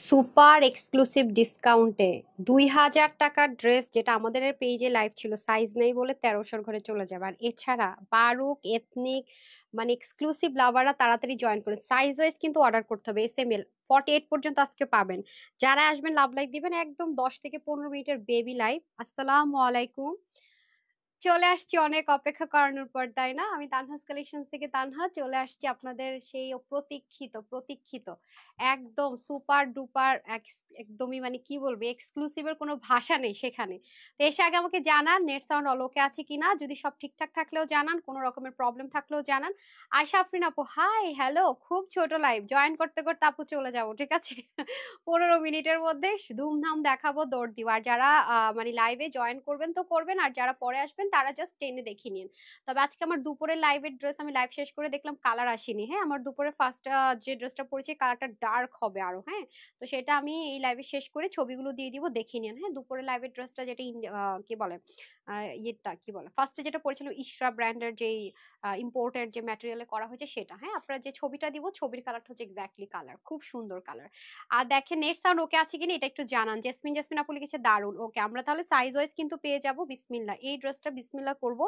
Super exclusive ডিসকাউন্টে 2000 টাকার dress, যেটা আমাদের পেজে লাইভ ছিল, সাইজ নেই বলে 1300 ঘরে চলে যাবে। আর এছাড়া বারুক এথনিক মানে এক্সক্লুসিভ লাভাররা তাড়াতাড়ি জয়েন করে, সাইজ ওয়াইজ কিন্তু অর্ডার করতে হবে। SML 48 পর্যন্ত আজকে পাবেন। যারা আসবেন লাভ লাইক দিবেন, একদম 10 থেকে 15 মিনিটের বেবি লাইভ। আসসালামু আলাইকুম। চলে আসছি অনেক অপেক্ষা করানোর পর, তাই না? আমি তানহাস কালেকশন থেকে তানহা চলে আসছি আপনাদের সেই প্রতীক্ষিত প্রতীক্ষিত একদম সুপার ডুপার একদমই মানে কি বলবো, এক্সক্লুসিভের কোনো ভাষা নেই সেখানে। তো এসে আগে আমাকে জানান নেট সাউন্ড অল ওকে আছে কিনা, যদি সব ঠিকঠাক থাকলেও জানান, কোনো রকমের প্রবলেম থাকলেও জানান। আয়শা আফরিন আপু, হাই হ্যালো। খুব ছোট লাইভ, জয়েন করতে করতে আপু চলে যাবো, ঠিক আছে? 15 মিনিটের মধ্যে ধুমধাম দেখাবো, দৌড় দিব। আর যারা মানে লাইভে জয়েন করবেন তো করবেন, আর যারা পরে আসবেন তারা জাস্ট টেনে দেখে নিন। তবে আজকে আমার দুপুরের লাইভের ড্রেস, আমি লাইভ শেষ করে দেখলাম কালার আসেনি। হ্যাঁ, আমার দুপুরে ফার্স্ট যে ড্রেসটা পরেছি কালারটা ডার্ক হবে আরো। হ্যাঁ, তো সেটা আমি এই লাইভে শেষ করে ছবিগুলো দিয়ে দিব, দেখে নিন। হ্যাঁ, দুপুরের লাইভের ড্রেসটা যেটা কি বলে ইয়েটা কি বলে, ফার্স্টে যেটা পরেছিলাম ইশরা ব্র্যান্ডের যেই ইম্পোর্টেড যে ম্যাটেরিয়ালে করা হয়েছে সেটা। হ্যাঁ, আপনারা যে ছবিটা দিব, ছবির কালারটা হচ্ছে এক্স্যাক্টলি কালার, খুব সুন্দর কালার। আর দেখেন নেট সাউন্ড ওকে আছে কিনা এটা একটু জানান। জেসমিন জেসমিন আপু লিখেছে দারুন। ওকে, আমরা তাহলে সাইজ ওয়াইজ কিন্তু পেয়ে যাব। বিসমিল্লাহ, এই ড্রেসটা বিসমিল্লাহ করব।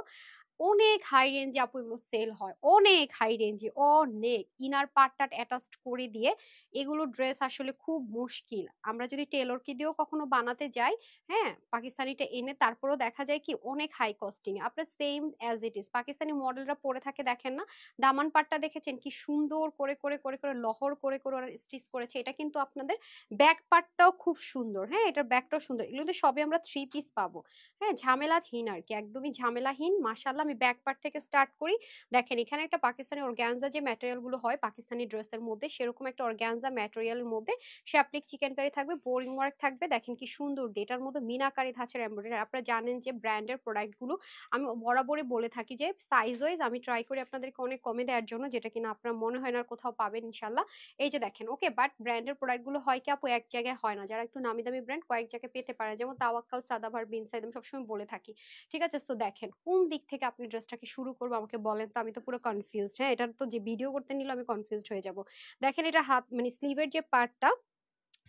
অনেক হাই রেঞ্জে আপু এগুলো সেল হয়, অনেক হাই রেঞ্জে, অনেক ইনার পার্টটা অ্যাটাচড করে দিয়ে এগুলো ড্রেস আসলে খুব মুশকিল। আমরা যদি টেলরকে দিয়েও কখনো বানাতে যাই, হ্যাঁ, পাকিস্তানিটা এনে তারপরেও দেখা যায় কি অনেক হাই কস্টিং। আপনার same as it is Pakistani মডেলরা পরে থাকে, দেখেন না দামান পাটটা দেখেছেন কি সুন্দর করে করে করে করে লহর করে করে ওরা স্টিচ করেছে। এটা কিন্তু আপনাদের ব্যাক পার্টটাও খুব সুন্দর। হ্যাঁ, এটার ব্যাকটাও সুন্দর। এগুলো কিন্তু সবই আমরা 3 পিস পাবো। হ্যাঁ, ঝামেলাহীন আর কি, একদমই ঝামেলাহীন। মাশাআল্লাহ, আমি ব্যাক পার্ট থেকে স্টার্ট করি। দেখেন এখানে একটা পাকিস্তানি অর্গানজা যে ম্যাটেরিয়াল গুলো হয় পাকিস্তানি ড্রেসের মধ্যে, সেরকম একটা অর্গানজা ম্যাটেরিয়ালের মধ্যে শ্যাপলিক চিকেন কারি থাকবে, বোরিং ওয়ার্ক থাকবে। দেখেন কি সুন্দর, এটার মধ্যে মিনাকারি ধাঁচের এমব্রয়ডারি। আপনারা জানেন যে ব্র্যান্ডের প্রোডাক্ট গুলো আমি বরাবরই বলে থাকি যে সাইজ ওয়াইজ আমি ট্রাই করি আপনাদেরকে অনেক কমে দেওয়ার জন্য, যেটা কিনা আপনার মনে হয় না আর কোথাও পাবেন ইনশাল্লাহ। এই যে দেখেন, ওকে, বাট ব্র্যান্ডের প্রোডাক্ট গুলো হয় কি আপু এক জায়গায় হয় না। যারা একটু নামি দামি ব্র্যান্ড কয়েক জায়গায় পেতে পারে, যেমন তাওয়াক্কাল, সাদাভার, বিনসাইদ, আমি সবসময় বলে থাকি। ঠিক আছে, সো দেখেন কোন দিক থেকে আপনি ড্রেসটাকে শুরু করবো আমাকে বলেন তো, আমি তো পুরো কনফিউজড। হ্যাঁ, এটার তো যে ভিডিও করতে নিলে আমি কনফিউজড হয়ে যাব। দেখেন এটা হাত মানে স্লিভের যে পার্টটা,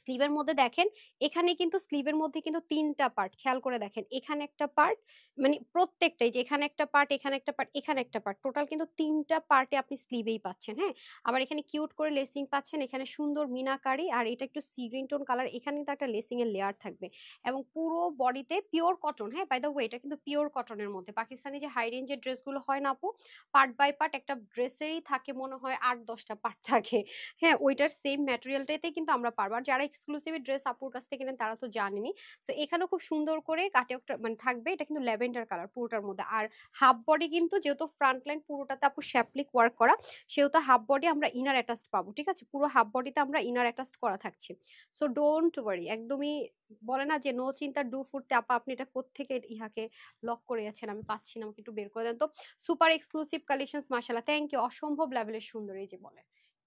স্লিভের মধ্যে দেখেন, এখানে কিন্তু স্লিভের মধ্যে কিন্তু 3টা পার্ট, খেয়াল করে দেখেন। এখানে একটা পার্ট, মানে প্রত্যেকটাই, যে এখানে একটা পার্ট, এখানে একটা পার্ট, এখানে একটা পার্ট, টোটাল কিন্তু 3টা পার্টে আপনি স্লিভেই পাচ্ছেন। হ্যাঁ, আবার এখানে কিউট করে লেসিং পাচ্ছেন, এখানে সুন্দর মিনাকারি, আর এটা একটু সি গ্রিন টোন কালার। এখানে কিন্তু একটা লেসিং এর লেয়ার থাকবে, এবং পুরো বডিতে পিওর কটন। হ্যাঁ, বাই দ্য ওয়ে এটা কিন্তু পিওর কটনের মধ্যে। পাকিস্তানি যে হাই রেঞ্জের ড্রেসগুলো হয় না আপু, পার্ট বাই পার্ট একটা ড্রেসেরই থাকে মনে হয় 8-10টা পার্ট থাকে। হ্যাঁ, ওইটার সেম ম্যাটেরিয়ালটাতে কিন্তু আমরা পারবো। আর যারা এক্সক্লুসিভ ড্রেস আপুর কাছ থেকে নেন তারা তো জানেনই। সো এখানেও খুব সুন্দর করে কাটে মানে থাকবে। এটা কিন্তু ল্যাভেন্ডার কালার পুরোটার মধ্যে। আর হাফ বডি কিন্তু যেহেতু ফ্রন্ট লাইন পুরোটাতে আপু শ্যাপলিক ওয়ার্ক করা, সেহেতু হাফ বডি আমরা ইনার অ্যাটাচড পাবো। ঠিক আছে, পুরো হাফ বডিতে আমরা ইনার অ্যাটাচড করা থাকছে। সো ডোন্ট ওয়ারি, একদমই বলে না যে নো চিন্তা ডু ফুটতে। আপা আপনি এটা কোত্থেকে ইহাকে লক করে যাচ্ছেন, আমি পাচ্ছি না, আমাকে একটু বের করে দেন তো। সুপার এক্সক্লুসিভ কালেকশনস, মাশাআল্লাহ, থ্যাংক ইউ। অসম্ভব লেভেলের সুন্দর, এই যে বলে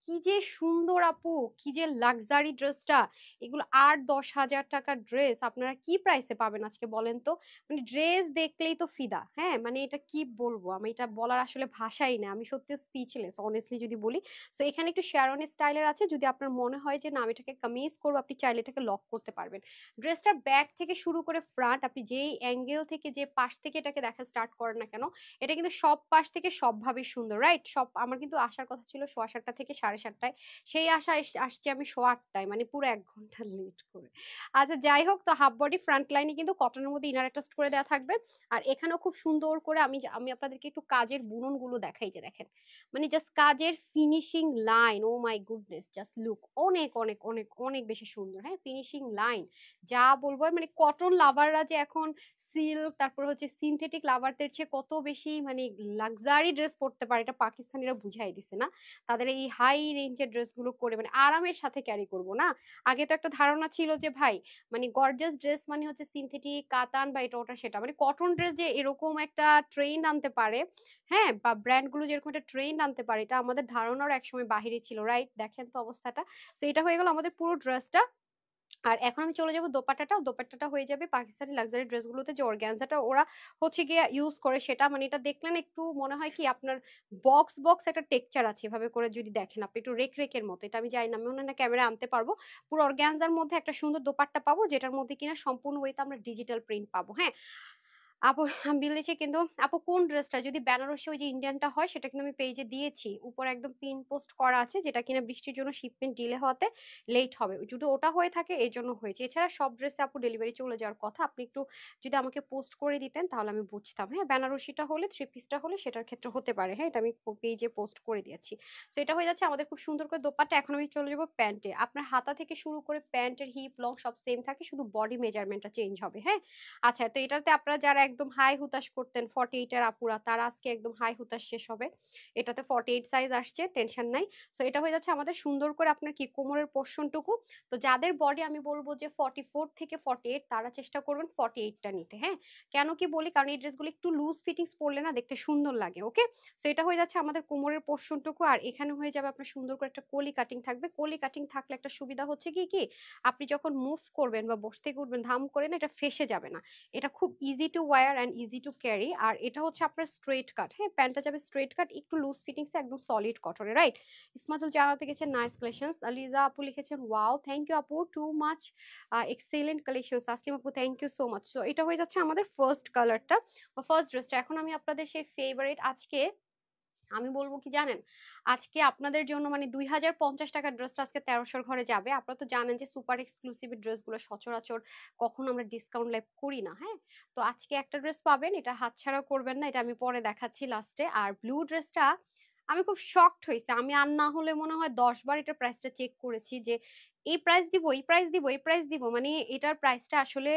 কি যে সুন্দর আপু, কি যে লাক্সারি ড্রেসটা। এগুলো 8-10 হাজার টাকার ড্রেস আপনারা কি প্রাইসে পাবেন আজকে বলেন তো? মানে ড্রেস দেখলেই তো ফিদা। হ্যাঁ, মানে এটা কি বলবো, আমি এটা বলার আসলে ভাষাই না, আমি সত্যি স্পিচলেস অনেস্টলি যদি বলি। সো এখানে একটু শ্যারন স্টাইলের আছে, যদি আপনার মনে হয় যে না আমি এটাকে কামিজ করবো, আপনি চাইলে এটাকে লক করতে পারবেন। ড্রেসটার ব্যাক থেকে শুরু করে ফ্রন্ট, আপনি যেই অ্যাঙ্গেল থেকে যে পাশ থেকে এটাকে দেখা স্টার্ট করেন না কেন, এটা কিন্তু সব পাশ থেকে সবভাবে সুন্দর। রাইট, সব আমার কিন্তু আসার কথা ছিল 7:15 থেকে 7:30টায়, সেই আশা আসছি আমি 8:15টায়, মানে পুরো 1 ঘন্টা লেট করে। আচ্ছা যাই হোক, তো হাফ বডি ফ্রন্ট লাইনে কিন্তু কটনের মধ্যে ইনার অ্যাটাচ করে দেওয়া থাকবে। আর এখানেও খুব সুন্দর করে আমি আমি আপনাদেরকে একটু কাজের বুনন গুলো দেখাই, যে দেখেন মানে জাস্ট কাজের finishing line, oh my goodness, just look, অনেক অনেক অনেক অনেক বেশি সুন্দর। হ্যাঁ, ফিনিশিং লাইন যা বলবো, মানে কটন লাভাররা যে এখন সিল্ক তারপর হচ্ছে সিনথেটিক লাভারদের চেয়ে কত বেশি মানে লাক্সারি ড্রেস পরতে পারে, এটা পাকিস্তানিরা বুঝাই দিছে না। তাদের এই হাই রেঞ্জের ড্রেসগুলো করে মানে আরামের সাথে ক্যারি করব না। আগে তো একটা ধারণা ছিল যে ভাই মানে গর্জিয়াস ড্রেস মানে হচ্ছে সিনথেটিক কাতান বা এটা ওটা সেটা, মানে কটন ড্রেস যে এরকম একটা ট্রেন্ড আনতে পারে, হ্যাঁ, বা ব্র্যান্ড গুলো যেরকম একটা ট্রেন্ড আনতে পারে, এটা আমাদের ধারণার একসময় বাহিরে ছিল। রাইট, দেখেন তো অবস্থাটা। সো এটা হয়ে গেল আমাদের পুরো ড্রেসটা। আর এখন আমি চলে যাব দোপাট্টাটা। দোপাট্টাটা হয়ে যাবে পাকিস্তানি লাক্সারি ড্রেসগুলোতে যে অর্গানজাটা ওরা হচ্ছে গিয়ে ইউজ করে সেটা, মানে এটা দেখলে না একটু মনে হয় কি আপনার বক্স বক্স একটা টেক্সচার আছে, এভাবে করে যদি দেখেন আপনি একটু রেক রেকের মতো। এটা আমি জানি না, আমি মনে হয় না ক্যামেরা আনতে পারবো। পুরো অর্গানজার মধ্যে একটা সুন্দর দোপাট্টা পাবো, যেটার মধ্যে কিনা সম্পূর্ণ ওয়েতে আমরা ডিজিটাল প্রিন্ট পাবো। হ্যাঁ আপু বিলিছে কিন্তু, আপু কোন ড্রেসটা, যদি বেনারসি ওই যে ইন্ডিয়ানটা হয় সেটা কিন্তু আমি পেজে দিয়েছি, উপর একদম পিন পোস্ট করা আছে, যেটা কিনা বৃষ্টির জন্য শিপমেন্ট ডিলে হওয়াতে লেট হবে, যদি ওটা হয়ে থাকে এর জন্য হয়েছে। এছাড়া সব ড্রেসে আপু ডেলিভারি চলে যাওয়ার কথা, আপনি একটু যদি আমাকে পোস্ট করে দিতেন তাহলে আমি বুঝতাম। হ্যাঁ বেনারসিটা হলে, থ্রি পিসটা হলে সেটার ক্ষেত্রে হতে পারে। হ্যাঁ এটা আমি পেজে পোস্ট করে দিয়েছি। তো এটা হয়ে যাচ্ছে আমাদের খুব সুন্দর করে দোপাট্টা। এখন আমি চলে যাবো প্যান্টে। আপনার হাতা থেকে শুরু করে প্যান্টের হিপ লং সব সেম থাকে, শুধু বডি মেজারমেন্টটা চেঞ্জ হবে। হ্যাঁ আচ্ছা, তো এটাতে আপনারা যারা একদম হাই হুতাশ করতেন 48 এর আপুরা, তারা আজকে একদম হাই হুতাশ শেষ হবে। এটাতে 48 সাইজ আসছে, টেনশন নাই। সো এটা হয়ে যাচ্ছে আমাদের সুন্দর করে আপনার কি কোমরের পোর্শনটুকু। তো যাদের বডি আমি বলবো যে 44 থেকে 48, তারা চেষ্টা করবেন 48টা নিতে। হ্যাঁ কেন কি বলি, কারণ এই ড্রেসগুলো একটু লুজ ফিটিংস পরলে না দেখতে সুন্দর লাগে। ওকে, সো এটা হয়ে যাচ্ছে আমাদের কোমরের পোর্শনটুকু। আর এখানে হয়ে যাবে আপনার সুন্দর করে একটা কলি কাটিং থাকবে। কলি কাটিং থাকলে একটা সুবিধা হচ্ছে কি কি, আপনি যখন মুভ করবেন বা বসে থেকে উঠবেন ধাম করে না, এটা ফেসে যাবে না। এটা খুব easy to wear and easy to carry. আর এটা হচ্ছে আপনার স্ট্রেট কাট। হ্যাঁ প্যান্টটা যাবে স্ট্রেট কাট, একটু লুজ ফিটিংসে, একদম সলিড কটনে। রাইট, ইসমাতুল জানাতে গেছেন নাইস কালেকশনস। আলিজা আপু লিখেছেন ওয়াও, থ্যাংক ইউ আপু, too much excellent collections. Taslim আপু thank you so much. So এটা হয়ে যাচ্ছে আমাদের ফার্স্ট কালারটা বা ফার্স্ট ড্রেসটা। এখন আমি আপনাদের সেই ফেভারিট, আজকে আমি বলবো কি জানেন, আজকে আপনাদের জন্য মানে 2050 টাকার ড্রেসটা আজকে 1300 ঘরে যাবে। আপনারা তো জানেন যে সুপার এক্সক্লুসিভ ড্রেসগুলো সচরাচর কখনো আমরা ডিসকাউন্ট লাইভ করি না। হ্যাঁ তো আজকে একটা ড্রেস পাবেন, এটা হাতছাড়া করবেন না, এটা আমি পরে দেখাচ্ছি লাস্টে। আর ব্লু ড্রেসটা আমি খুব শকড হয়েছে, আমি আর না হলে মনে হয় 10 বার এটা প্রাইসটা চেক করেছি যে এই প্রাইস দিব, এই প্রাইস দিব, এই প্রাইস দিব, মানে এটার প্রাইসটা আসলে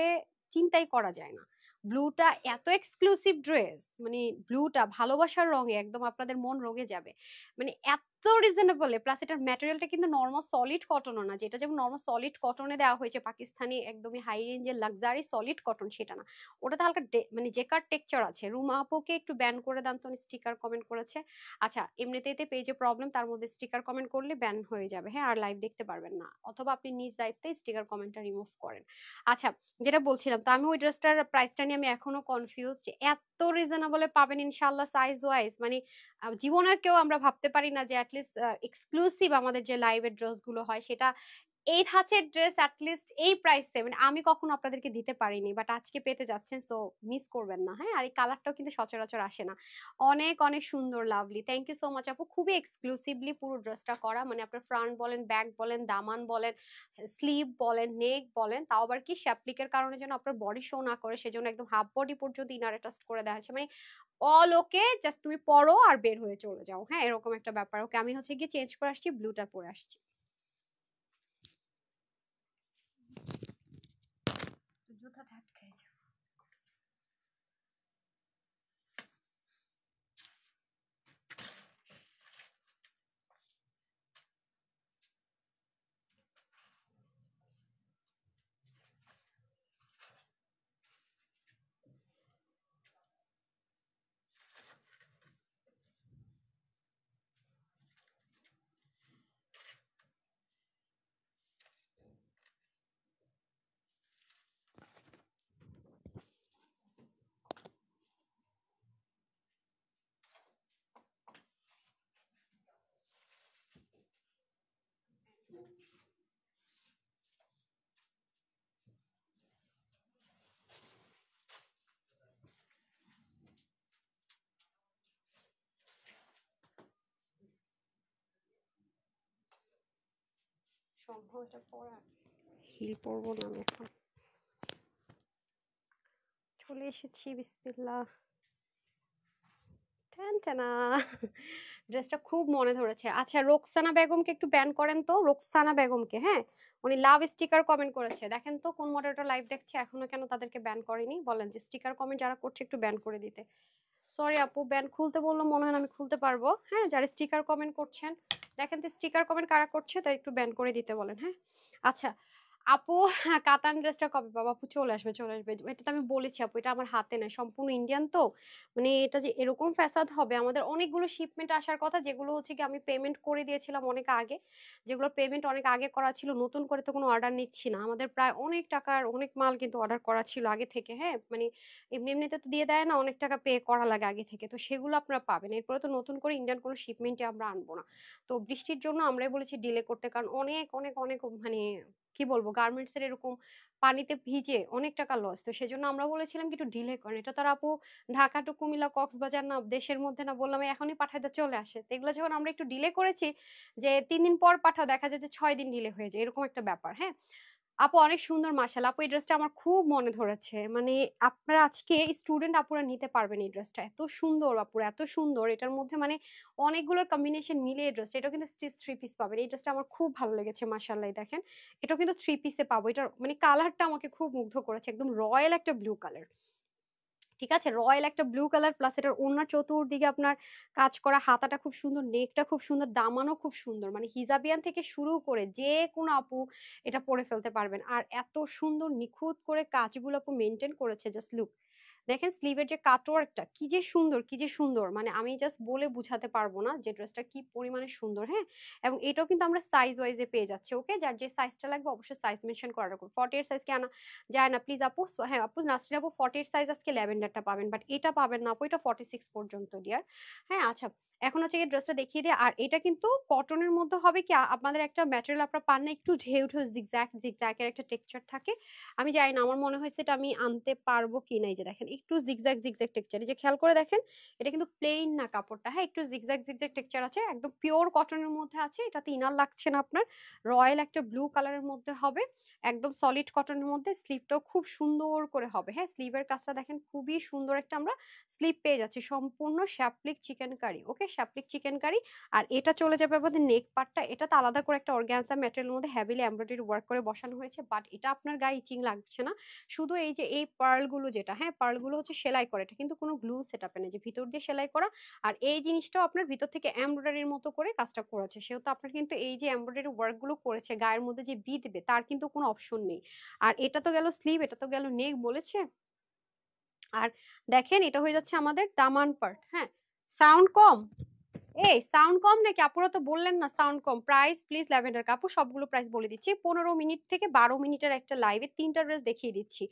চিন্তাই করা যায় না। ব্লুটা এত এক্সক্লুসিভ ড্রেস, মানে ব্লুটা ভালোবাসার রঙে একদম আপনাদের মন রঙে যাবে, মানে এত রিজনেবল। প্লাস এটার ম্যাটেরিয়ালটা কিন্তু নর্মাল সলিড কটনও না, যেটা যেমন নর্মাল সলিড কটনে দেওয়া হয়েছে পাকিস্তানি একদমই হাই রেঞ্জের লাক্সারি সলিড কটন, সেটা না, ওটাতে হালকা মানে জেকার টেক্সচার আছে। রুমা আপুকে একটু ব্যান করে দেন তো, স্টিকার কমেন্ট করেছে। আচ্ছা এমনিতেই পেজে প্রবলেম, তার মধ্যে স্টিকার কমেন্ট করলে ব্যান হয়ে যাবে। হ্যাঁ আর লাইভ দেখতে পারবেন না, অথবা আপনি নিজ দায়িত্বে স্টিকার কমেন্টটা রিমুভ করেন। আচ্ছা যেটা বলছিলাম, তো আমি ওই ড্রেসটার প্রাইসটা নিয়ে আমি এখনো কনফিউজ, যে এত রিজনেবলে পাবেন ইনশাল্লাহ সাইজ ওয়াইজ, মানে জীবনে কেউ আমরা ভাবতে পারি না যে অ্যাটলিস্ট এক্সক্লুসিভ আমাদের যে লাইভের ড্রেস গুলো হয় সেটা এই ধাঁচের ড্রেস অ্যাটলিস্ট এই প্রাইসে মানে আমি কখনো আপনাদেরকে দিতে পারিনি, বাট আজকে পেতে যাচ্ছেন, সো মিস করবেন না। হ্যাঁ আর এই কালারটাও কিন্তু সচরাচর আসে না। অনেক অনেক সুন্দর, lovely, thank you so much আপু। খুবই এক্সক্লুসিভলি পুরো ড্রেসটা করা, মানে আপনার ফ্রন্ট বলেন, ব্যাক বলেন, দামান বলেন, স্লিভ বলেন, নেক বলেন, তাও আবার কি শ্যাপলিকের কারণে যেন আপনার বডি শো না করে সেজন্য একদম হাফ বডি পর্যন্ত ইনার অ্যাটাচ করে দেওয়া হয়েছে, মানে অল ওকে, জাস্ট তুমি পরো আর বের হয়ে চলে যাও। হ্যাঁ এরকম একটা ব্যাপার। ওকে আমি হচ্ছে গিয়ে চেঞ্জ করে আসছি, ব্লুটা পরে আসছি। জুতা ধাক্কা খেয়ে যাও। সম্ভব এটা পরা, হিল পরবো না আমি এখন। চলে এসেছি, বিসমিল্লাহ। টানটানা, ড্রেসটা খুব মনে ধরেছে। আচ্ছা রোকসানা বেগমকে একটু ব্যান করেন তো, রোকসানা বেগমকে। হ্যাঁ উনি লাভ স্টিকার কমেন্ট করেছে, দেখেন তো কোন মডারেটর লাইভ দেখছে এখনো কেন তাদেরকে ব্যান করেনি, বলেন যে স্টিকার কমেন্ট যারা করছে একটু ব্যান করে দিতে। সরি আপু, ব্যান খুলতে বললো মনে হয় আমি খুলতে পারবো। হ্যাঁ যারা স্টিকার কমেন্ট করছেন, দেখেন তো স্টিকার কমেন্ট কারা করছে তাই একটু ব্যান করে দিতে বলেন। হ্যাঁ আচ্ছা আপু কাতান ড্রেসটা কবে পাবো? আপু চলে আসবে, চলে আসবে। এটা তো আমি বলেছি আপু, এটা আমার হাতে নাই, সম্পূর্ণ ইন্ডিয়ান তো। মানে এটা যে এরকম ফ্যাসাদ হবে, আমাদের অনেকগুলো শিপমেন্ট আসার কথা, যেগুলো হচ্ছে কি আমি পেমেন্ট করে দিয়েছিলাম অনেক আগে, যেগুলো পেমেন্ট অনেক আগে করা ছিল। নতুন করে তো কোনো অর্ডার নিচ্ছি না, আমাদের প্রায় অনেক টাকার অনেক মাল কিন্তু অর্ডার করা ছিল আগে থেকে। হ্যাঁ, মানে এমনি এমনিতে তো দিয়ে দেয় না, অনেক টাকা পে করা লাগে আগে থেকে, তো সেগুলো আপনারা পাবেন। এরপরে তো নতুন করে ইন্ডিয়ান কোনো শিপমেন্টে আমরা আনবো না। তো বৃষ্টির জন্য আমরাই বলেছি ডিলে করতে, কারণ অনেক অনেক অনেক মানে কি বলবো, গার্মেন্টস এর এরকম পানিতে ভিজে অনেক টাকা লস, তো সেজন্য আমরা বলেছিলাম কি একটু ডিলে করেন। এটা তো আর আপু ঢাকা টু কুমিল্লা কক্সবাজার না, দেশের মধ্যে না, বললাম এখনই পাঠাতে চলে আসে। তো এগুলো যখন আমরা একটু ডিলে করেছি, যে 3 দিন পর পাঠাও, দেখা যায় যে 6 দিন ডিলে হয়ে যায়, এরকম একটা ব্যাপার। হ্যাঁ আপু অনেক সুন্দর, মাশাআল্লাহ আপু এই ড্রেসটা আমার খুব মনে ধরেছে। মানে আপনারা আজকে স্টুডেন্ট আপুরা নিতে পারবেন এই ড্রেসটা, এত সুন্দর আপুরা, এত সুন্দর। এটার মধ্যে মানে অনেকগুলো কম্বিনেশন মিলে এই ড্রেসটা, এটাও কিন্তু স্টিচ 3 পিস পাবেন। এই ড্রেসটা আমার খুব ভালো লেগেছে, মাশাআল্লাহ। দেখেন এটাও কিন্তু 3 পিসে পাবো। এটার মানে কালারটা আমাকে খুব মুগ্ধ করেছে, একদম রয়্যাল একটা ব্লু কালার। ঠিক আছে, রয়্যাল একটা ব্লু কালার, প্লাস এটার ওড়নার চতুর্দিকে আপনার কাজ করা, হাতাটা খুব সুন্দর, নেকটা খুব সুন্দর, দামানও খুব সুন্দর। মানে হিজাবিয়ান থেকে শুরু করে যে কোনো আপু এটা পরে ফেলতে পারবেন। আর এত সুন্দর নিখুঁত করে কাজগুলো আপু মেনটেন করেছে, জাস্ট লুক। দেখেন স্লিভের যে কাটওয়ার্কটা কি যে সুন্দর, কি যে সুন্দর, মানে আমি জাস্ট বলে বুঝাতে পারবো না যে ড্রেসটা কি পরিমাণে সুন্দর। হ্যাঁ, এবং এটাও কিন্তু আমরা সাইজ ওয়াইজে পেয়ে যাচ্ছি। ওকে, যার যে সাইজটা লাগবে অবশ্যই সাইজ মেনশন করা রাখুন। 48 সাইজ কে আনা যায় না প্লিজ আপু। হ্যাঁ আপু, নাসরিন আপু 48 সাইজ আজকে ল্যাভেন্ডারটা পাবেন, বাট এটা পাবেন না আপু, এটা 46 পর্যন্ত ডিয়ার। হ্যাঁ আচ্ছা, এখন হচ্ছে এই ড্রেসটা দেখিয়ে দিয়ে। আর এটা কিন্তু কটনের মধ্যে হবে কি, আপনাদের একটা ম্যাটেরিয়াল আপনারা পান না, একটু ঢেউ ঢেউ জিগজ্যাগ জিগজ্যাগের একটা টেক্সচার থাকে। আমি জানি না, আমার মনে হয়েছে এটা আমি আনতে পারবো কি না। এই যে দেখেন একটু জিগজ্যাগ জিগজ্যাগ টেক্সচার, এই যে খেয়াল করে দেখেন, এটা কিন্তু প্লেন না কাপড়টা। হ্যাঁ, একটু জিগজ্যাগ জিগজ্যাগ টেক্সচার আছে, একদম পিওর কটনের মধ্যে আছে। এটাতে ইনার লাগছে না আপনার, রয়্যাল একটা ব্লু কালারের মধ্যে হবে, একদম সলিড কটনের মধ্যে। স্লিভটাও খুব সুন্দর করে হবে। হ্যাঁ, স্লিভের কাজটা দেখেন, খুবই সুন্দর একটা আমরা স্লিভ পেয়ে যাচ্ছি, সম্পূর্ণ শ্যাপলিক চিকেন কারি। ওকে, শ্যাপলিক চিকেন কারি। আর এটা চলে যাবে আমাদের নেক পার্টটা, এটা তো আলাদা করে একটা অর্গানজা ম্যাটেরিয়ালের মধ্যে হেভিলি এমব্রয়ডারি ওয়ার্ক করে বসানো হয়েছে, বাট এটা আপনার গায়ে ইচিং লাগছে না। শুধু এই যে এই পার্লগুলো, যেটা হ্যাঁ পার্লগুলো হচ্ছে সেলাই করে, এটা কিন্তু কোনো গ্লু সেটআপে নেই, যে ভিতর দিয়ে সেলাই করা। আর এই জিনিসটাও আপনার ভিতর থেকে এমব্রয়ডারির মতো করে কাজটা করেছে, সেহেতু আপনার কিন্তু এই যে এমব্রয়ডারি ওয়ার্ক গুলো করেছে গায়ের মধ্যে যে বিঁধবে, তার কিন্তু কোনো অপশন নেই। আর এটা তো গেল স্লিভ, এটা তো গেল নেক বলেছে। আর দেখেন এটা হয়ে যাচ্ছে আমাদের দামান পার্ট। হ্যাঁ, সাউন্ড কম, এই সাউন্ড কম নাকি? আপুরা তো বললেন না sound com. Price please lavender কাপড় সবগুলো প্রাইস বলে দিচ্ছি। 15 মিনিট থেকে 12 মিনিটের একটা লাইভে 3টা ড্রেস দেখিয়ে দিচ্ছি।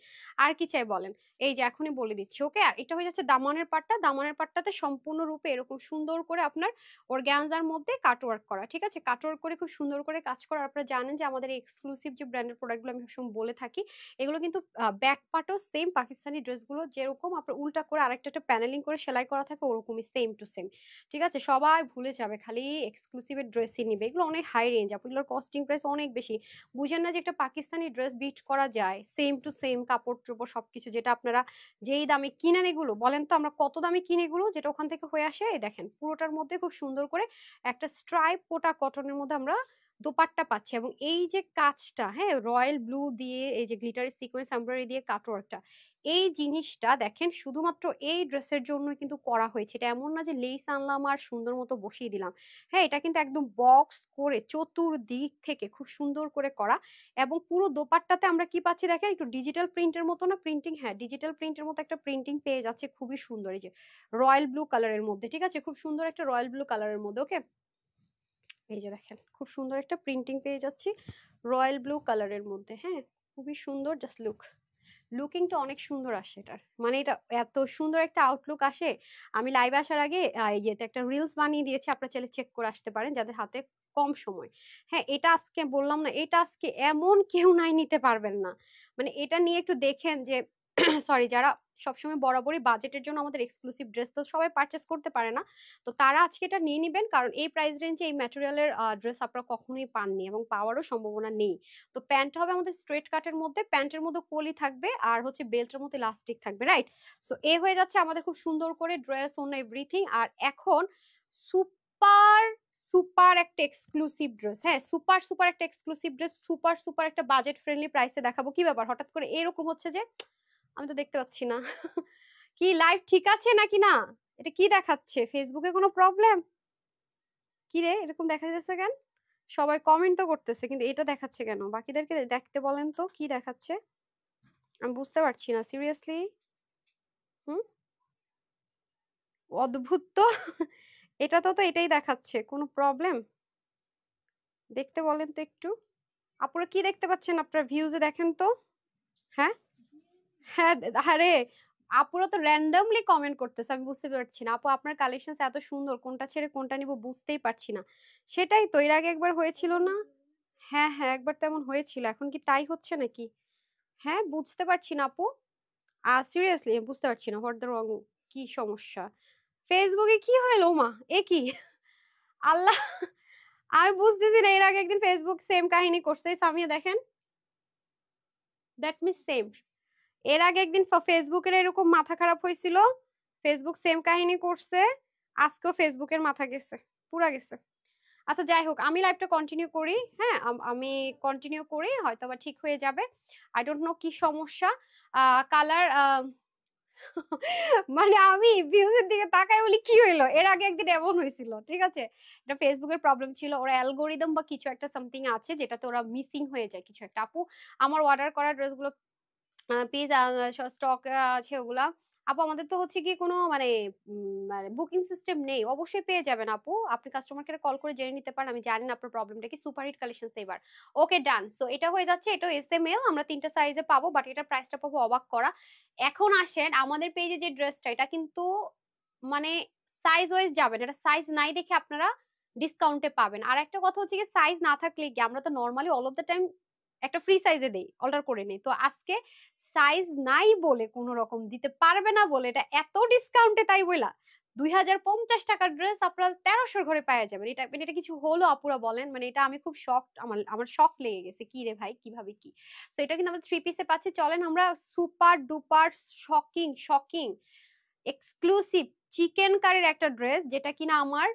আর কি চাই বলেন? এই যে এখনই বলে দিচ্ছি। ওকে, আর এটা হয়ে যাচ্ছে দামানের পাটটা। দামানের পাটটাতে সম্পূর্ণরূপে এরকম সুন্দর করে আপনার অর্গানজার মধ্যে কাটওয়ার্ক করা। ঠিক আছে, কাটওয়ার্ক করে খুব সুন্দর করে কাজ করা। আপনারা জানেন যে আমাদের এক্সক্লুসিভ যে ব্র্যান্ডের প্রোডাক্টগুলো আমি সবসময় বলে থাকি, এগুলো কিন্তু ব্যাক পার্টও সেম পাকিস্তানি ড্রেসগুলো যেরকম আপনার উল্টা করে আরেকটা একটা প্যানেলিং করে সেলাই করা থাকে, ওরকমই সেম টু সেম। ঠিক আছে, সবাই ভুলে যাবে, খালি এক্সক্লুসিভ ড্রেসই নিবে। এগুলো অনেক হাই রেঞ্জ, এগুলোর কস্টিং প্রাইস অনেক বেশি। বুঝেন না যে একটা পাকিস্তানি ড্রেস বিট করা যায় সেম টু সেম কাপড় চোপড় সবকিছু, যেটা আপনারা যেই দামে কিনেন এগুলো, বলেন তো আমরা কত দামে কিনে এগুলো, যেটা ওখান থেকে হয়ে আসে। এই দেখেন পুরোটার মধ্যে খুব সুন্দর করে একটা স্ট্রাইপ পোটা কটনের মধ্যে আমরা দোপাট্টা পাচ্ছি। এবং এই যে কাজটা, হ্যাঁ রয়্যাল ব্লু দিয়ে এই যে গ্লিটারি সিকোয়েন্স এমব্রয়ডারি দিয়ে কাটওয়ার্কটা, এই জিনিসটা দেখেন শুধুমাত্র এই ড্রেসের জন্য কিন্তু করা হয়েছে। এটা এমন না যে লেস আনলাম আর সুন্দর মতো বসিয়ে দিলাম। হ্যাঁ, এটা কিন্তু একদম বক্স করে চতুর্দিক থেকে খুব সুন্দর করে করা। এবং পুরো দোপাট্টাতে আমরা কি পাচ্ছি দেখেন, একটু ডিজিটাল প্রিন্টের মতো না, প্রিন্টিং, হ্যাঁ ডিজিটাল প্রিন্টের মতো একটা প্রিন্টিং পেয়ে যাচ্ছে, খুবই সুন্দর। এই যে রয়্যাল ব্লু কালারের মধ্যে, ঠিক আছে, খুব সুন্দর একটা রয়্যাল ব্লু কালারের মধ্যে। ওকে, এই যে দেখেন খুব সুন্দর একটা প্রিন্টিং পেয়ে যাচ্ছি রয়্যাল ব্লু কালারের মধ্যে। হ্যাঁ, খুবই সুন্দর, জাস্ট লুক, লুকিংটা অনেক সুন্দর আসে এটার। মানে এটা এত সুন্দর একটা আউটলুক আসে। আমি লাইভে আসার আগে ইয়েতে একটা রিলস বানিয়ে দিয়েছি, আপনারা চাইলে চেক করে আসতে পারেন যাদের হাতে কম সময়। হ্যাঁ, এটা আজকে বললাম না, এটা আজকে এমন কেউ নাই নিতে পারবেন না। মানে এটা নিয়ে একটু দেখেন যে সরি, যারা সবসময় বরাবরই বাজেটের জন্য আমাদের এক্সক্লুসিভ ড্রেস তো সবাই পারচেস করতে পারে না, তো তারা আজকে এটা নিয়ে নিবেন, কারণ এই প্রাইস রেঞ্জে এই ম্যাটেরিয়ালের ড্রেস আপনারা কখনোই পাননি এবং পাওয়ারও সম্ভাবনা নেই। তো প্যান্ট হবে আমাদের স্ট্রেট কাটের মধ্যে, প্যান্টের মধ্যে কলি থাকবে, আর হচ্ছে বেল্টের মধ্যে ইলাস্টিক থাকবে, রাইট? সো এ হয়ে যাচ্ছে আমাদের খুব সুন্দর করে ড্রেস অন এভরিথিং। আর এখন সুপার সুপার একটা এক্সক্লুসিভ ড্রেস, হ্যাঁ সুপার সুপার একটা এক্সক্লুসিভ ড্রেস, সুপার সুপার একটা বাজেট ফ্রেন্ডলি প্রাইসে দেখাবো। কি ব্যাপার হঠাৎ করে এরকম হচ্ছে যে? আমি তো দেখতে পাচ্ছি না। কি লাইভ ঠিক আছে নাকি না? এটা কি দেখাচ্ছে? ফেসবুকে কোনো প্রবলেম? কি রে এরকম দেখা যাচ্ছে কেন? সবাই কমেন্ট তো করতেছে কিন্তু এটা দেখাচ্ছে কেন? বাকিদেরকে দেখতে বলেন তো কি দেখাচ্ছে? আমি বুঝতে পারছি না সিরিয়াসলি। হুম, অদ্ভুত তো। এটা তো এটাই দেখাচ্ছে, কোনো প্রবলেম? দেখতে বলেন তো একটু। আপনারা কি দেখতে পাচ্ছেন? আপনার ভিউজে দেখেন তো। হ্যাঁ, হ্যাঁ, আরে আপুরা তো র্যান্ডমলি কমেন্ট করতেছে, আমি বুঝতে পারছি না। আপু আপনার কালেকশন এত সুন্দর, কোনটা ছেড়ে কোনটা নিব বুঝতেই পারছি না। সেটাই তো, এর আগে একবার হয়েছিল না? হ্যাঁ হ্যাঁ, একবার তেমন হয়েছিল, এখন কি তাই হচ্ছে নাকি? হ্যাঁ, বুঝতে পারছি না আপু। সিরিয়াসলি বুঝতে পারছি না হোয়াট দ্য রং, কি সমস্যা? ফেসবুকে কি হলো মা? এ কি? আল্লাহ, আমি বুঝতেছি না। এর আগে একদিন ফেসবুক সেম কাহিনী করছে, সামিয়া দেখেন। That means same. এর আগে একদিন ফেসবুকের এরকম মাথা খারাপ হয়েছিল, ফেসবুক সেম কাহিনী করছে, আজকেও ফেসবুকের মাথা গেছে, পুরা গেছে। আচ্ছা যাই হোক, আমি লাইভটা কন্টিনিউ করি। হ্যাঁ, আমি কন্টিনিউ করি, হয়তো বা ঠিক হয়ে যাবে। আই ডোন্ট নো কি সমস্যা। কালার মানে আমি ভিউজের দিকে তাকাই বলি কি হইলো, এর আগে একদিন এমন হয়েছিল, ঠিক আছে? এটা ফেসবুকের প্রবলেম ছিল, ওরা অ্যালগোরিদম বা কিছু একটা সামথিং আছে যেটাতে ওরা মিসিং হয়ে যায় কিছু একটা। আপু আমার অর্ডার করা ড্রেসগুলো পিস স্টক আছে ওগুলা। আপু আমাদের তো হচ্ছে কি কোনো মানে মানে বুকিং সিস্টেম নেই, অবশ্যই পেয়ে যাবেন আপু, আপনি কাস্টমার কেয়ারে কল করে জেনে নিতে পারেন। আমি জানি না আপনার প্রবলেমটা কি। সুপার হিট কালেকশন এবার। ওকে ডান, সো এটা হয়ে যাচ্ছে, এটা এসএমএল আমরা তিনটা সাইজে পাবো, বাট এটা প্রাইসটা পাবো অবাক করা। এখন আসেন আমাদের পেজে যে ড্রেসটা, এটা কিন্তু মানে সাইজ ওয়াইজ যাবেন, এটা সাইজ নাই দেখে আপনারা ডিসকাউন্টে পাবেন। আর একটা কথা হচ্ছে কি, সাইজ না থাকলে কি আমরা তো normally all of the time একটা ফ্রি সাইজে দেই, অর্ডার করে নেই। তো আজকে সাইজ নাই বলে কোন রকম দিতে পারবে না বলে এটা এত ডিসকাউন্টে, তাই বইলা 2050 টাকার ড্রেস আপনারা 1300 ঘরে পাওয়া যাবেন। এটা মানে এটা কিছু হলো আপুরা বলেন? মানে এটা আমি খুব শকড, আমার শক লেগে গেছে, কি রে ভাই কিভাবে কি? তো এটা কিন্তু আমরা থ্রি পিসে পাচ্ছি। চলেন আমরা super duper shocking shocking exclusive chicken কারির একটা ড্রেস, যেটা কিনা আমার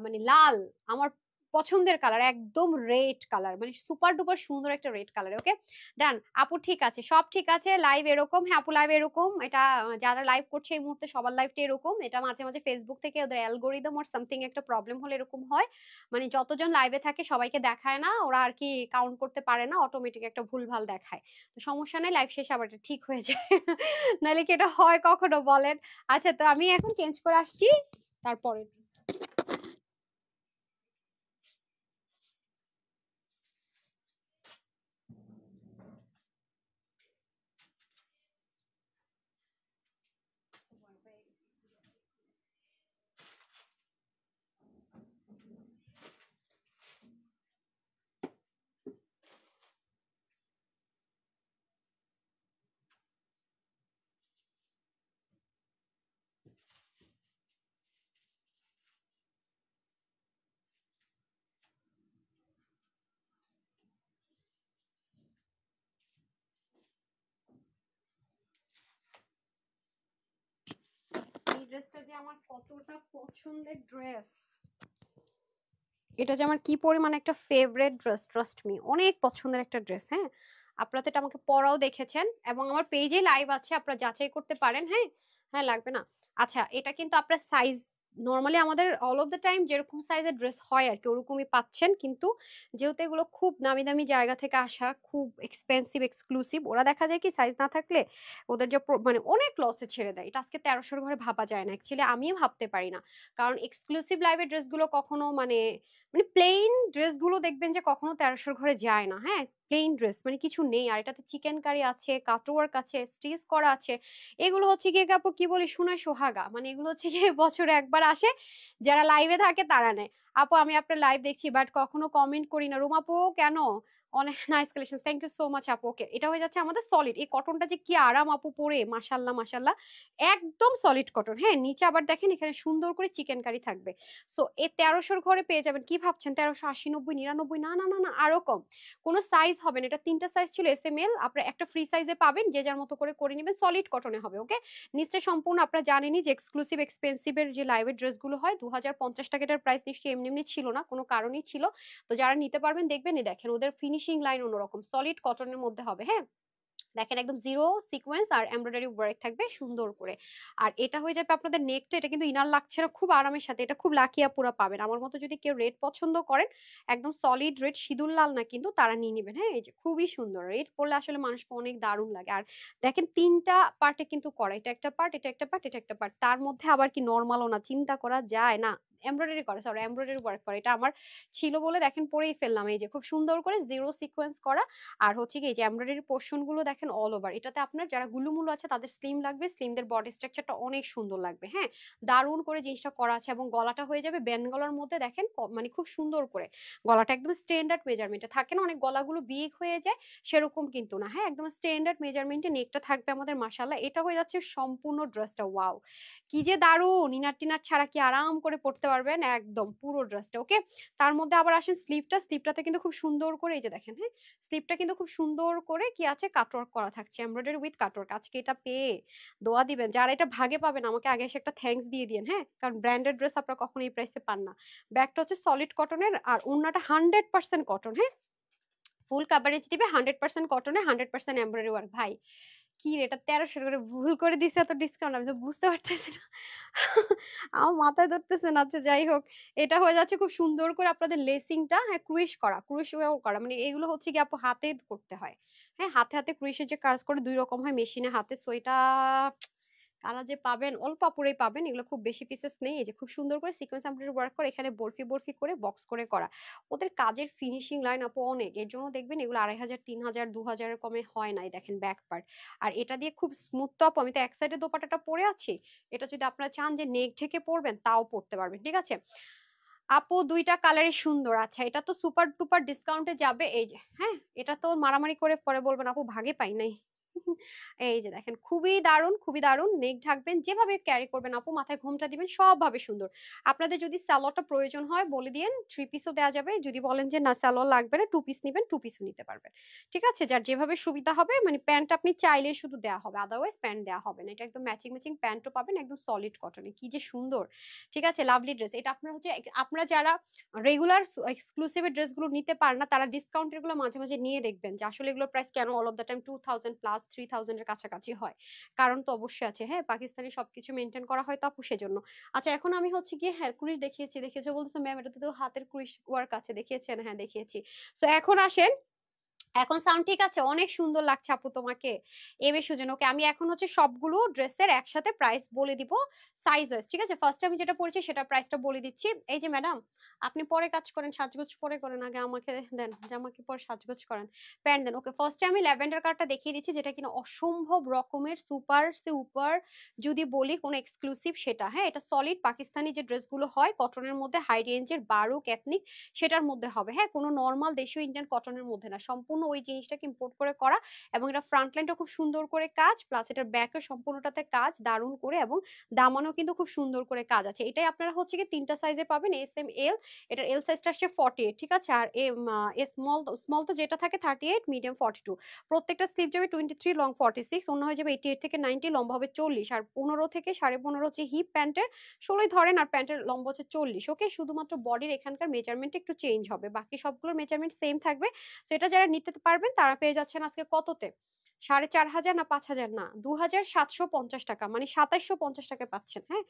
মানে লাল, আমার পছন্দের কালার, একদম রেড কালার, মানে সুপার ডুপার সুন্দর একটা রেড কালার। ওকে ডান আপু, ঠিক আছে, সব ঠিক আছে। লাইভ এরকম, হ্যাঁ আপু লাইভ এরকম, এটা যারা লাইভ করছে এই মুহূর্তে সবার লাইভটা এরকম। এটা মাঝে মাঝে ফেসবুক থেকে ওদের অ্যালগোরিদম ওর সামথিং একটা প্রবলেম হলে এরকম হয়। মানে যতজন লাইভে থাকে সবাইকে দেখায় না, ওরা আর কি কাউন্ট করতে পারে না, অটোমেটিক একটা ভুলভাল দেখায়। তো সমস্যা নেই, লাইভ শেষে আবার এটা ঠিক হয়ে যায়। নাহলে কি এটা হয় কখনো বলেন? আচ্ছা, তো আমি এখন চেঞ্জ করে আসছি তারপরে। এই ড্রেসটা যে আমার কতটা পছন্দের ড্রেস, এটা যে আমার কি পরিমাণ একটা ফেভারিট ড্রেস, ট্রাস্ট মি, অনেক পছন্দের একটা ড্রেস। হ্যাঁ, আপনারা তো এটা আমাকে পরাও দেখেছেন এবং আমার পেজে লাইভ আছে, আপনারা যাচাই করতে পারেন। হ্যাঁ হ্যাঁ, লাগবে না। আচ্ছা, এটা কিন্তু আপনার সাইজ নর্মালি আমাদের অল অফ দ্য টাইম যেরকম সাইজের ড্রেস হয় আর কি ওরকমই পাচ্ছেন, কিন্তু যেহেতু এগুলো খুব নামি দামি জায়গা থেকে আসা, খুব এক্সপেন্সিভ এক্সক্লুসিভ, ওরা দেখা যায় কি সাইজ না থাকলে ওদের যে মানে অনেক লসে ছেড়ে দেয়। এটা আজকে 1300 ঘরে ভাবা যায় না, অ্যাকচুয়ালি আমিও ভাবতে পারি না। কারণ এক্সক্লুসিভ লাইভের ড্রেসগুলো কখনো মানে মানে প্লেন ড্রেসগুলো দেখবেন যে কখনো 1300 ঘরে যায় না। হ্যাঁ, প্লেন ড্রেস মানে কিছু নেই, আর এটাতে চিকেন কারি আছে, কাটওয়ার্ক আছে, স্টিচ করা আছে। এগুলো হচ্ছে গিয়ে আপু কি বলি, সোনায় সোহাগা, মানে এগুলো হচ্ছে গিয়ে বছরে একবার আসে, যারা লাইভে থাকে তারা নেয়। আপু আমি আপনার লাইভ দেখছি বাট কখনো কমেন্ট করি না। রুম আপু কেন? অনেক nice collection, thank you so much আপু। ওকে, এটা হয়ে যাচ্ছে আমাদের সলিড। এই কটনটা যে কি আরাম আপু পরে, মাশাল্লাহ মাশাল্লাহ, একদম সলিড কটন। হ্যাঁ, নিচে আবার দেখেন এখানে সুন্দর করে চিকেন কারি থাকবে। সো এই 1300 ঘরে পেয়ে যাবেন। কি ভাবছেন 1380, 90, 99? না না না না, আরো কম। কোন সাইজ হবে না, এটা তিনটা সাইজ ছিল এস এম এল, আপনারা একটা ফ্রি সাইজে পাবেন, যে যার মতো করে করে নেবেন। সলিড কটনে হবে। ওকে, নিচটা সম্পূর্ণ আপনারা জানেনই যে এক্সক্লুসিভ এক্সপেন্সিভ এর যে লাইভের ড্রেসগুলো হয় 2050 টাকাটার প্রাইস নিশ্চয়ই এমনি এমনি ছিল না, কোনো কারণই ছিল। তো যারা নিতে পারবেন দেখবেন, এই দেখেন ওদের ফিনিশিং লাইন অন্যরকম, সলিড কটনের মধ্যে হবে। হ্যাঁ, দেখেন একদম জিরো সিকোয়েন্স আর এমব্রয়ডারি ওয়ার্ক থাকবে সুন্দর করে। আর এটা হয়ে যাবে আপনাদের নেকটা, এটা কিন্তু ইনার লাগছে না, খুব আরামের সাথে, এটা খুব লাকিয়া পুরা পাবেন। আমার মতো যদি কেউ রেড পছন্দ করেন, একদম সলিড রেড, সিঁদুর লাল না কিন্তু, তারা নিয়ে নেবেন। হ্যাঁ, এই যে খুবই সুন্দর, রেড পরলে আসলে মানুষকে অনেক দারুণ লাগে। আর দেখেন তিনটা পার্টে কিন্তু করা, এটা একটা পার্ট, এটা একটা পার্ট, এটা একটা পার্ট, তার মধ্যে আবার কি নর্মালও না, চিন্তা করা যায় না। এমব্রয়ডারি করে, সরি এমব্রয়ডারি ওয়ার্ক করে, এটা আমার ছিল বলে দেখেন পরেই ফেললাম। এই যে খুব সুন্দর করে জিরো সিকোয়েন্স করা। আর হচ্ছে কি, এই যে এমব্রয়ডারি পোর্শন গুলো দেখেন অল ওভার, এটাতে আপনার যারা গুলুমুলু আছে তাদের স্লিম লাগবে, স্লিমদের বডি স্ট্রাকচারটা অনেক সুন্দর লাগবে। হ্যাঁ, দারুণ করে জিনিসটা করা আছে। এবং গলাটা হয়ে যাবে ব্যান্ড গলার মধ্যে, দেখেন মানে খুব সুন্দর করে গলাটা একদম স্ট্যান্ডার্ড মেজারমেন্টে থাকে না, অনেক গলাগুলো বিগ হয়ে যায়, সেরকম কিন্তু না। হ্যাঁ, একদম স্ট্যান্ডার্ড মেজারমেন্টে নেকটা থাকবে আমাদের। মাশাআল্লাহ, এটা হয়ে যাচ্ছে সম্পূর্ণ ড্রেসটা। ওয়াও, কি যে দারুণ, ইনার টিনার ছাড়া কি আরাম করে পড়তে পারবেন একদম পুরো ড্রেসটা। ওকে, তার মধ্যে আবার আসেন স্লিভটা, স্লিভটাতে কিন্তু খুব সুন্দর করে এই যে দেখেন, হ্যাঁ স্লিভটা কিন্তু খুব সুন্দর করে কি আছে, কাটওয়ার্ক করা থাকছে, এমব্রয়ডারি উইথ কাটওয়ার্ক। আজকে এটা পেয়ে দোয়া দিবেন, যারা এটা ভাগে পাবেন আমাকে আগে এসে একটা থ্যাঙ্কস দিয়ে দিন। হ্যাঁ, কারণ ব্র্যান্ডেড ড্রেস আপনারা কখনো এই প্রাইসে পান না। ব্যাগটা হচ্ছে সলিড কটনের, আর ওড়নাটা 100% কটন। হ্যাঁ, ফুল কাভারেজ দিবে, 100% কটনে, 100% এমব্রয়ডারি ওয়ার্ক। ভাই কি রে, এটা 1300 করে ভুল করে দিছে এত ডিসকাউন্ট, আমি তো বুঝতে পারতেছি না। আমার মাথায় ধরতেছে না। আচ্ছা যাই হোক, এটা হয়ে যাচ্ছে খুব সুন্দর করে আপনাদের লেসিংটা, হ্যাঁ ক্রুশ করা, ক্রুশ করা, মানে এগুলো হচ্ছে কি আপু হাতে করতে হয়। হ্যাঁ, হাতে হাতে ক্রুশের যে কাজ করে দুই রকম হয়, মেশিনে হাতে। সো এটা কারা যে পাবেন, অল্প আপুরেই পাবেন, এগুলো খুব বেশি পিসেস নেই। এই যে খুব সুন্দর করে সিকোয়েন্স এমব্রয়ডারি ওয়ার্ক করে, এখানে বরফি বরফি করে বক্স করে করা। ওদের কাজের ফিনিশিং লাইন আপু অনেক, এর জন্য দেখবেন এগুলো 2500, 3000, 2000 কমে হয় নাই। দেখেন ব্যাক পার্ট, আর এটা দিয়ে খুব স্মুথ। তো আপু আমি তো এক সাইডে দোপাটাটা পরে আছি, এটা যদি আপনারা চান যে নেক ঢেকে পরবেন তাও পরতে পারবেন, ঠিক আছে। আপু দুইটা কালারই সুন্দর। আচ্ছা, এটা তো সুপার টুপার ডিসকাউন্টে যাবে। এই যে হ্যাঁ, এটা তো মারামারি করে পরে বলবেন আপু ভাগে পাই নাই। এই যে দেখেন খুবই দারুণ, খুবই দারুণ। নেক ঢাকবেন যেভাবে ক্যারি করবেন আপু, মাথায় ঘোমটা দিবেন, সবভাবে সুন্দর। আপনাদের যদি সালোয়ারটা প্রয়োজন হয় বলে দিয়েন, 3 পিসও দেওয়া যাবে। যদি বলেন যে না সালোয়ার লাগবে না, 2 পিস নিবেন, 2 পিসও নিতে পারবেন, ঠিক আছে। যার যেভাবে সুবিধা হবে, মানে প্যান্ট আপনি চাইলে শুধু দেওয়া হবে, আদারওয়াইজ প্যান্ট দেওয়া হবে না। এটা একদম ম্যাচিং ম্যাচিং প্যান্টও পাবেন, একদম সলিড কটনে, কি যে সুন্দর। ঠিক আছে, লাভলি ড্রেস। এটা আপনার হচ্ছে, আপনারা যারা রেগুলার এক্সক্লুসিভ ড্রেসগুলো নিতে পারেন না, তারা ডিসকাউন্টের গুলো মাঝে মাঝে নিয়ে দেখবেন যে আসলে এগুলোর প্রাইস কেন all of the time 2000 plus 3000 এর কাছাকাছি হয়। কারণ তো অবশ্যই আছে, হ্যাঁ পাকিস্তানি সবকিছু মেনটেন করা হয় তো আপু, সেজন্য। আচ্ছা, এখন আমি হচ্ছে গিয়ে হ্যাঁ ক্রুশ দেখিয়েছি, দেখেছো বলতেছে ম্যাম এটাতে তো হাতের ক্রুশ ওয়ার্ক আছে, দেখিয়েছেন? হ্যাঁ দেখিয়েছি। সো এখন আসেন, এখন সাউন্ড ঠিক আছে? অনেক সুন্দর লাগছে আপু তোমাকে, এবে সুজন। ওকে, আমি এখন হচ্ছে সবগুলো ড্রেসের একসাথে প্রাইস বলে দিব সাইজ ওয়াইজ, ঠিক আছে। ফার্স্টে আমি যেটা পড়েছি সেটা প্রাইসটা বলে দিচ্ছি। এই যে ম্যাডাম, আপনি পরে কাজ করেন, সাজগোজ পরে করেন, আগে আমাকে দেন যে আমাকে পরে সাজগোজ করেন, প্যান্ট দেন। ওকে, ফার্স্টে আমি ল্যাভেন্ডার কালারটা দেখিয়ে দিচ্ছি, যেটা কিনা অসম্ভব রকমের সুপার সুপার, যদি বলি কোনো এক্সক্লুসিভ সেটা। হ্যাঁ, এটা সলিড পাকিস্তানি যে ড্রেসগুলো হয় কটনের মধ্যে, হাই রেঞ্জের বারুক এথনিক, সেটার মধ্যে হবে। হ্যাঁ, কোনো নর্মাল দেশীয় ইন্ডিয়ান কটনের মধ্যে না, সম্পূর্ণ ওই জিনিসটাকে ইম্পোর্ট করে করা। এবং এটা ফ্রন্ট লাইনটা খুব সুন্দর করে কাজ, প্লাস এটার ব্যাকে সম্পূর্ণটাতে কাজ দারুণ করে, এবং দামানও কিন্তু খুব সুন্দর করে কাজ আছে। এটাই আপনারা হচ্ছে কি তিনটা সাইজে পাবেন, এস এম এল। এটার এল সাইজটা আসছে 48, ঠিক আছে। আর স্মল, স্মল তো যেটা থাকে 38, মিডিয়াম 42। প্রত্যেকটা স্লিভ যাবে 23, লং 46, অন্য হয়ে যাবে 88 থেকে 90, লম্বা হবে 40। আর 15 থেকে 15.5 হচ্ছে হিপ প্যান্টের, 16 ধরেন, আর প্যান্টের লম্বা হচ্ছে 40। ওকে, শুধুমাত্র বডির এখানকার মেজারমেন্ট একটু চেঞ্জ হবে, বাকি সবগুলোর মেজারমেন্ট সেম থাকবে। তো এটা যারা নিতে পারবেন তারা পেয়ে যাচ্ছেন আজকে কততে, 4500 না 5000 না, 2750 টাকা, মানে 2750 টাকায় পাচ্ছেন। হ্যাঁ,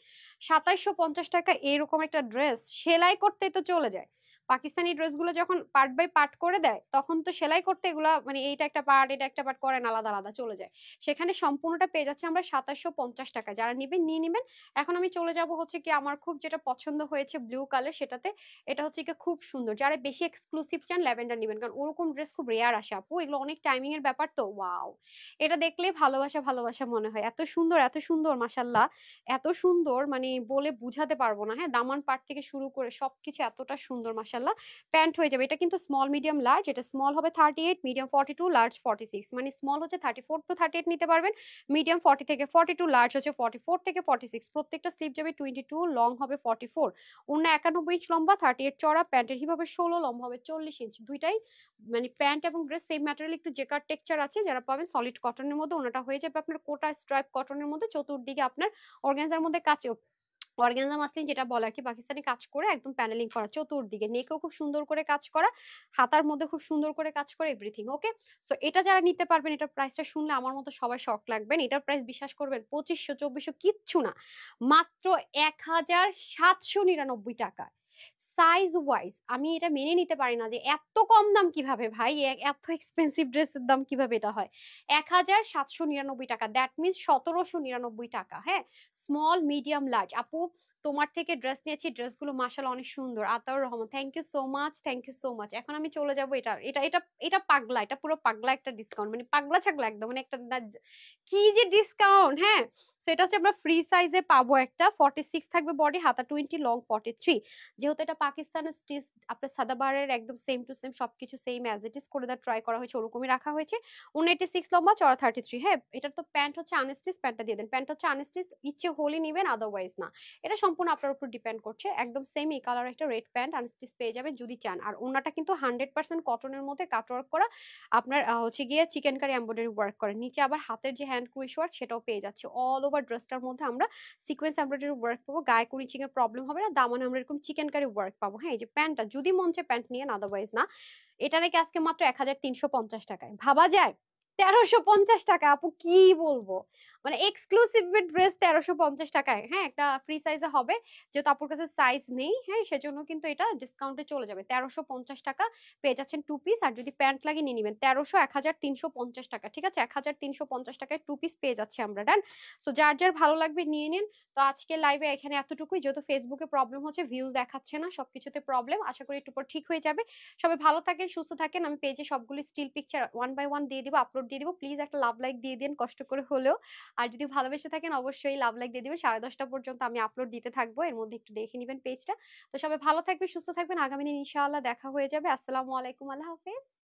2750 টাকা এরকম একটা ড্রেস সেলাই করতে তো চলে যায়। পাকিস্তানি ড্রেসগুলো যখন পার্ট বাই পার্ট করে দেয়, তখন তো সেলাই করতে এগুলা মানে এইটা একটা পার্ট এটা একটা পার্ট করেন, আলাদা আলাদা চলে যায়। সেখানে সম্পূর্ণটা পেয়ে যাচ্ছে আমরা 2750 টাকা। যারা নিবেন নিয়ে নিবেন। এখন আমি চলে যাব হচ্ছে কি আমার খুব যেটা পছন্দ হয়েছে ব্লু কালার, সেটাতে। এটা হচ্ছে কি খুব সুন্দর, যারা বেশি এক্সক্লুসিভ চান ল্যাভেন্ডার নিবেন, কারণ ওরকম ড্রেস খুব রেয়ার আসে আপু, এগুলো অনেক টাইমিং এর ব্যাপার তো। ওয়াও, এটা দেখলে ভালোবাসা ভালোবাসা মনে হয়, এত সুন্দর এত সুন্দর, মাশাল্লাহ এত সুন্দর, মানে বলে বুঝাতে পারবো না। হ্যাঁ, দামান পাট থেকে শুরু করে সবকিছু এতটা সুন্দর, মাশাল্লাহ। প্যান্ট হয়ে যাবে, এটা কিন্তু স্মল মিডিয়াম লার্জ, এটা স্মল হবে 38, মিডিয়াম 42, লার্জ 46। মানে স্মল হচ্ছে 34 টু 38 নিতে পারবেন, মিডিয়াম 40 থেকে 42, লার্জ হচ্ছে 44 থেকে 46। প্রত্যেকটা স্লিপ যাবে 22, লং হবে 44। অন্য 91 ইঞ্চ লম্বা, 38 চড়া, প্যান্টের হিপ হবে 16, লম্বা হবে 40 ইঞ্চ। দুইটাই মানে প্যান্ট এবং ড্রেস সেম ম্যাটেরিয়াল, একটু জেকার টেক্সচার আছে। যারা পাবেন সলিড কটনের মধ্যে, ওনাটা হয়ে যাবে আপনার কোটা স্ট্রাইপ কটনের মধ্যে, চতুর্দিকে আপনার অর্গানজার মধ্যে কাজ অর্গানজা মাসলিন যেটা বলে আরকি, পাকিস্তানি কাজ করে একদম প্যানেলিং করা চতুর্দিকে। নেকেও খুব সুন্দর করে কাজ করা, হাতার মধ্যে খুব সুন্দর করে কাজ করা, এভরিথিং ওকে। সো এটা যারা নিতে পারবেন, এটার প্রাইসটা শুনলে আমার মতো সবাই শক লাগবেন। এটার প্রাইস বিশ্বাস করবেন ২৫০০ ২৪০০ কিচ্ছু না। মাত্র ১,৭৯৯ টাকা। সাইজ ওয়াইজ আমি এটা মেনে নিতে পারি না যে এত কম দাম কিভাবে ভাই, এত এক্সপেন্সিভ ড্রেসের দাম কিভাবে এটা হয়। ১,৭৯৯ টাকা, দ্যাট মিনস ১৭৯৯ টাকা। হ্যাঁ, স্মল মিডিয়াম লার্জ। আপু তোমার থেকে ড্রেস নিয়েছি, ড্রেসগুলো মাশাআল্লাহ অনেক সুন্দর। Ataur Rahman, thank you so much, thank you so much. এখন আমি চলে যাব এটা এটা এটা এটা পাগলা, এটা পুরো পাগলা একটা ডিসকাউন্ট, মানে পাগলা ছাগলা একদম, মানে একটা কি যে ডিসকাউন্ট। হ্যাঁ, সো এটা হচ্ছে আমরা ফ্রি সাইজে পাবো একটা, 46 থাকবে বডি, হাতা 20, লং 43। যেহেতু এটা পাকিস্তানের স্টিচ, আপনার সাদাবারের একদম সেম টু সেম সবকিছু সেম অ্যাজ ইট ইজ করে দেওয়ার ট্রাই করা হয়েছে, ওরকমই রাখা হয়েছে। 186 লম্বা, চড়া 33। হ্যাঁ, এটার তো প্যান্ট হচ্ছে আনস্টিচ, প্যান্টটা দিয়ে দেন। প্যান্ট হচ্ছে আনস্টিচ, ইচ্ছে হলে নিবেন, আদারওয়াইজ না। এটা সম্পূর্ণ আপনার উপর ডিপেন্ড করছে। একদম সেম এই কালার একটা রেড প্যান্ট আনস্টিচ পেয়ে যাবেন যদি চান। আর ওনাটা কিন্তু 100% কটনের মধ্যে কাটওয়ার্ক করা, আপনার হচ্ছে গিয়ে চিকেন কারি এমব্রয়ডারি ওয়ার্ক করে। নিচে আবার হাতের যে হ্যান্ড ক্রুশ ওয়ার্ক সেটাও পেয়ে যাচ্ছে। অল ওভার ড্রেসটার মধ্যে আমরা সিকোয়েন্স এমব্রয়ডারি ওয়ার্ক পাবো, গায়ে কুড়িচিং এর প্রবলেম হবে না। দামানে আমরা এরকম চিকেন কারি ওয়ার্ক পাবো। হ্যাঁ, এই যে প্যান্টটা যদি মন চায় প্যান্ট নিয়ে, আদারওয়াইজ না। এটা নাকি আজকে মাত্র ১,৩৫০ টাকায়, ভাবা যায়? ১৩৫০ টাকা। আপু কি বলবো, মানে এক্সক্লুসিভ ড্রেস ১৩৫০ টাকায়। হ্যাঁ, একটা ফ্রি সাইজে হবে, যেহেতু আপুর কাছে সাইজ নেই। হ্যাঁ, সেজন্য কিন্তু এটা ডিসকাউন্টে চলে যাবে। ১৩৫০ টাকা পেয়ে যাচ্ছেন টু পিস। আর যদি প্যান্ট লাগে নিয়ে নিবেন ১৩০০, ১,৩৫০ টাকা। ঠিক আছে, ১,৩৫০ টাকায় টু পিস পেয়ে যাচ্ছে আমরা। ডান। সো যার যার ভালো লাগবে নিয়ে নিন। তো আজকে লাইভে এখানে এতটুকুই। যেহেতু ফেসবুকে প্রবলেম হচ্ছে, ভিউজ দেখাচ্ছে না, সবকিছুতে প্রবলেম, আশা করি একটু পর ঠিক হয়ে যাবে। সবাই ভালো থাকেন, সুস্থ থাকেন। আমি পেজে সবগুলো still picture one by one দিয়ে দিব, আপলোড দিয়ে দিব। প্লিজ একটা লাভ লাইক দিয়ে দিন, কষ্ট করে হলেও। আর যদি ভালোবেসে থাকেন অবশ্যই লাভ লাইক দিয়ে দিবেন। 10:30 পর্যন্ত আমি আপলোড দিতে থাকবো, এর মধ্যে একটু দেখে নিবেন পেজটা। তো সবাই ভালো থাকবেন, সুস্থ থাকবেন। আগামী দিন ইনশাআল্লাহ দেখা হয়ে যাবে। আসসালামু আলাইকুম, আল্লাহ হাফেজ।